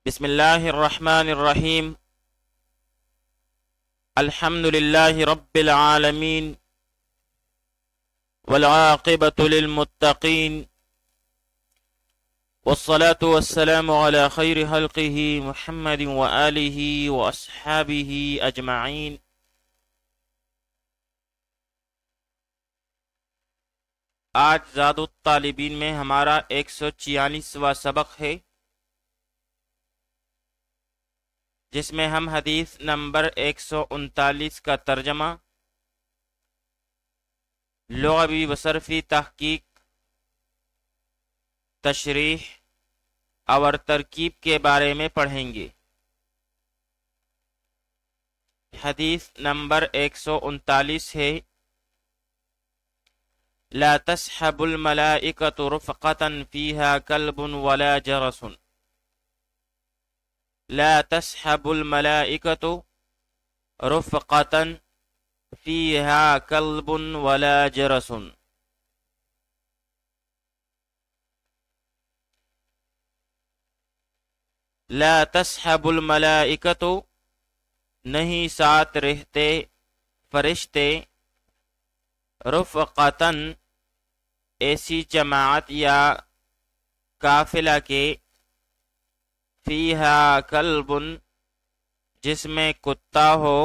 بسم اللہ الرحمن الرحیم الحمد للہ رب العالمین والعاقبۃ للمتقین والصلاة والسلام على خیر خلقہ محمد وآلہ واصحابہ اجمعین۔ آج زاد الطالبین میں ہمارا 146واں سبق ہے، جس میں ہم حدیث نمبر 139 کا ترجمہ، لغوی و صرفی تحقیق، تشریح اور ترکیب کے بارے میں پڑھیں گے۔ حدیث نمبر 139 ہے: لا تسحب الملائکۃ رفقۃ فیہا کلب ولا جرس۔ لا تسحب الملائکۃ رفقۃ فیہا کلب ولا جرس۔ لا تسحب الملائکۃ، نہیں ساتھ رہتے فرشتے، رفقۃ، ایسی جماعت یا قافلہ کے، فیہا کلب، جس میں کتا ہو،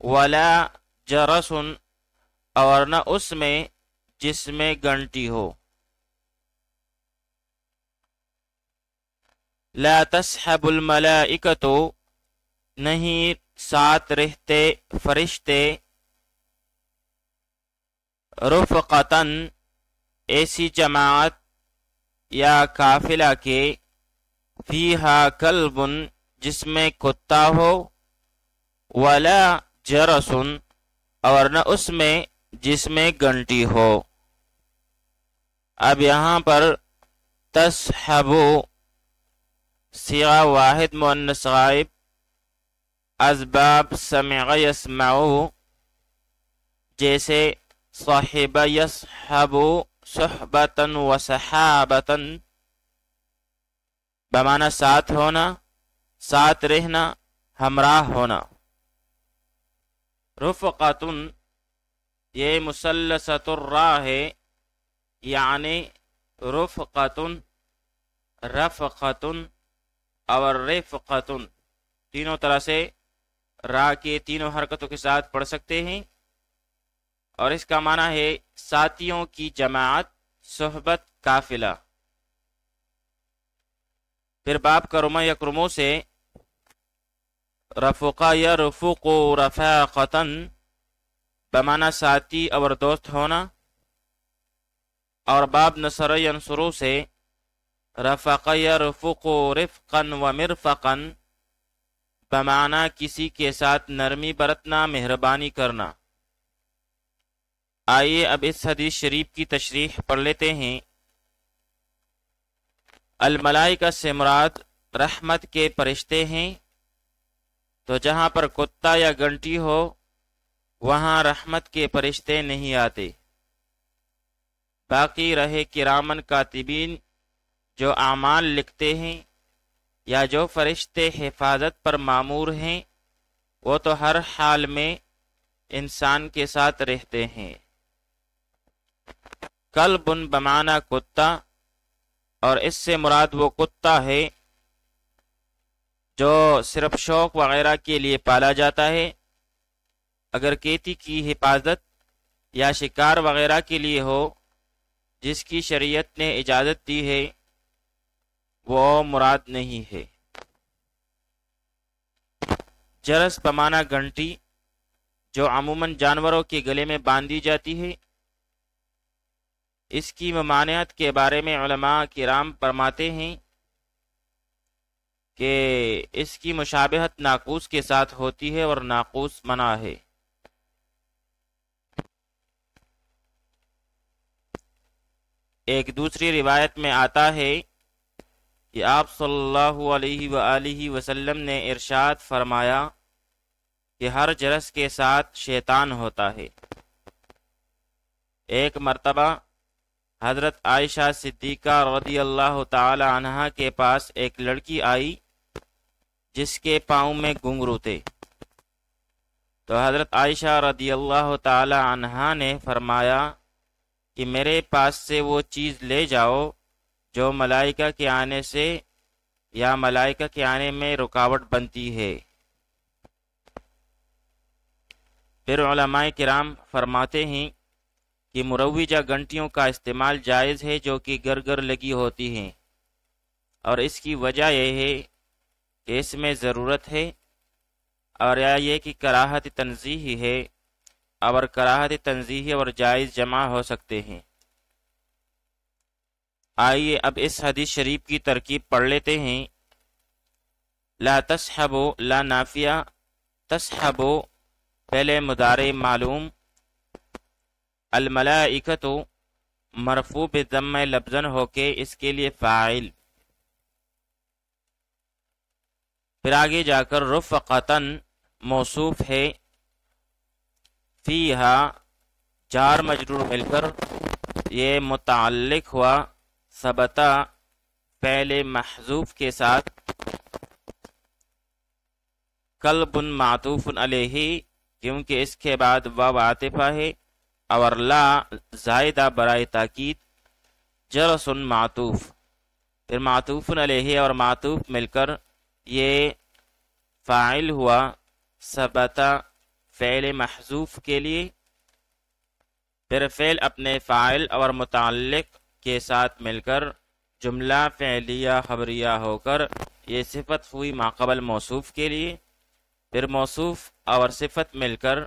ولا جرس، اور نہ اس میں جس میں گھنٹی ہو۔ لا تسحب الملائکۃ، نہیں ساتھ رہتے فرشتے، رفقۃ، ایسی جماعت یا قافلہ کے، فیہا کلب، جس میں کتا ہو، ولا جرس، اور نہ اس میں جس میں گھنٹی ہو۔ اب یہاں پر تسحب صیغہ واحد مؤنث غائب، اسباب سمع یسمعو، جیسے صاحب یصحب صحبتا و صحابتا، بمعنی ساتھ ہونا، ساتھ رہنا، ہمراہ ہونا۔ رفقۃ، یہ مثلثۃ الراء ہے، یعنی رفقۃ، رفقۃ اور رفقۃ، تینوں طرح سے را کے تینوں حرکتوں کے ساتھ پڑھ سکتے ہیں، اور اس کا معنی ہے ساتھیوں کی جماعت، صحبت، قافلہ۔ پھر باب کا رمہ یکرموں سے رفقا یرفق رفاقتاً، بمعنی ساتھی اور دوست ہونا، اور باب نصر ینصرو سے رفق یرفق رفقا و مرفقا، بمعنی کسی کے ساتھ نرمی برتنا، مہربانی کرنا۔ آئیے اب اس حدیث شریف کی تشریح پڑھ لیتے ہیں۔ الملائکہ سے مراد رحمت کے فرشتے ہیں، تو جہاں پر کتا یا گھنٹی ہو وہاں رحمت کے فرشتے نہیں آتے۔ باقی رہے کرامن کاتبین، جو اعمال لکھتے ہیں، یا جو فرشتے حفاظت پر مامور ہیں، وہ تو ہر حال میں انسان کے ساتھ رہتے ہیں۔ کلب بمعنی کتا، اور اس سے مراد وہ کتا ہے جو صرف شوق وغیرہ کے لیے پالا جاتا ہے۔ اگر کھیتی کی حفاظت یا شکار وغیرہ کے لیے ہو، جس کی شریعت نے اجازت دی ہے، وہ مراد نہیں ہے۔ جرس بمعنی گھنٹی، جو عموماً جانوروں کے گلے میں باندھی جاتی ہے۔ اس کی ممانعت کے بارے میں علماء کرام فرماتے ہیں کہ اس کی مشابہت ناقوس کے ساتھ ہوتی ہے، اور ناقوس منع ہے۔ ایک دوسری روایت میں آتا ہے کہ آپ صلی اللہ علیہ وآلہ وسلم نے ارشاد فرمایا کہ ہر جرس کے ساتھ شیطان ہوتا ہے۔ ایک مرتبہ حضرت عائشہ صدیقہ رضی اللہ تعالی عنہا کے پاس ایک لڑکی آئی جس کے پاؤں میں گھنگرو تھے، تو حضرت عائشہ رضی اللہ تعالی عنہا نے فرمایا کہ میرے پاس سے وہ چیز لے جاؤ جو ملائکہ کے آنے سے یا ملائکہ کے آنے میں رکاوٹ بنتی ہے۔ پھر علماء کرام فرماتے ہیں کہ مروجہ گھنٹیوں کا استعمال جائز ہے جو کہ گر گر لگی ہوتی ہیں، اور اس کی وجہ یہ ہے کہ اس میں ضرورت ہے، اور یا یہ کہ کراہت تنزیہی ہے، اور کراہت تنزیہی اور جائز جمع ہو سکتے ہیں۔ آئیے اب اس حدیث شریف کی ترکیب پڑھ لیتے ہیں۔ لا تصحبو، لا نافیہ، تصحبو پہلے مضارع معلوم، الملائکۃ مرفوع بالضم لفظاً ہو کے اس کے لیے فاعل، پھر آگے جا کر رفقتاً موصوف ہے، فیہا جار مجرور مل کر یہ متعلق ہوا ثبتا فعل محذوف کے ساتھ، قلب معطوف علیہ کیونکہ اس کے بعد واو عاطفہ ہے، اور لا زائدہ برائے تاکید، جرس معطوف، پھر معطوف علیہ اور معطوف مل کر یہ فاعل ہوا ثبتا فعل محذوف کے لیے، پھر فعل اپنے فاعل اور متعلق کے ساتھ مل کر جملہ فعلیہ خبریہ ہو کر یہ صفت ہوئی ماقبل موصوف کے لیے، پھر موصوف اور صفت مل کر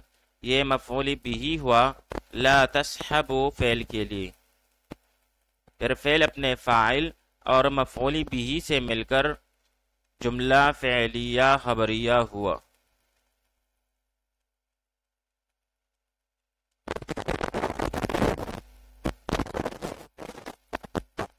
یہ مفعول بہ ہوا لا تصحبو فعل کے لیے، پھر فعل اپنے فاعل اور مفعول بہ سے مل کر جملہ فعلیہ خبریہ ہوا۔